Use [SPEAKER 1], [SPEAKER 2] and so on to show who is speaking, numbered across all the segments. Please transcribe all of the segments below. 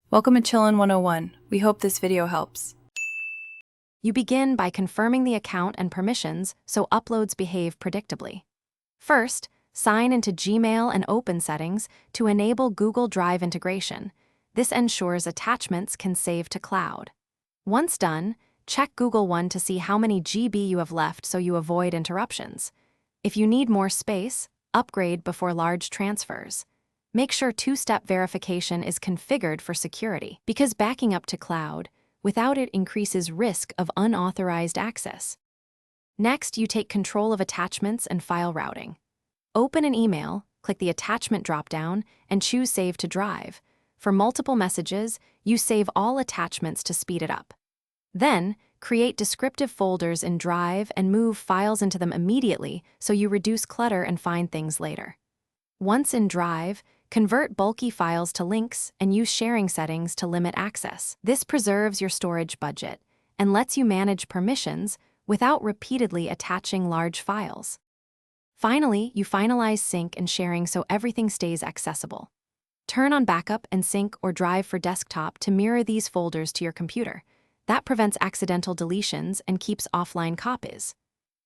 [SPEAKER 1] Welcome to Chillin' 101. We hope this video helps.
[SPEAKER 2] You begin by confirming the account and permissions so uploads behave predictably. First, sign into Gmail and Open settings to enable Google Drive integration. This ensures attachments can save to cloud. Once done, check Google One to see how many GB you have left so you avoid interruptions. If you need more space, upgrade before large transfers. Make sure two-step verification is configured for security, because backing up to cloud without it increases risk of unauthorized access. Next, you take control of attachments and file routing. Open an email, click the attachment dropdown, and choose Save to Drive. For multiple messages, you save all attachments to speed it up. Then, create descriptive folders in Drive and move files into them immediately so you reduce clutter and find things later. Once in Drive, convert bulky files to links and use sharing settings to limit access. This preserves your storage budget and lets you manage permissions without repeatedly attaching large files. Finally, you finalize sync and sharing so everything stays accessible. Turn on Backup and Sync or Drive for desktop to mirror these folders to your computer. That prevents accidental deletions and keeps offline copies.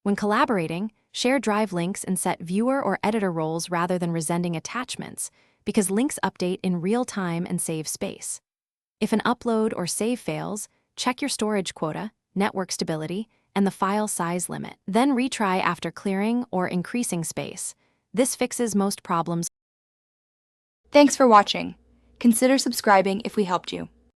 [SPEAKER 2] When collaborating, share Drive links and set viewer or editor roles rather than resenting attachments, because links update in real time and save space. If an upload or save fails, check your storage quota, network stability, and the file size limit. Then retry after clearing or increasing space. This fixes most problems.
[SPEAKER 3] Thanks for watching. Consider subscribing if we helped you.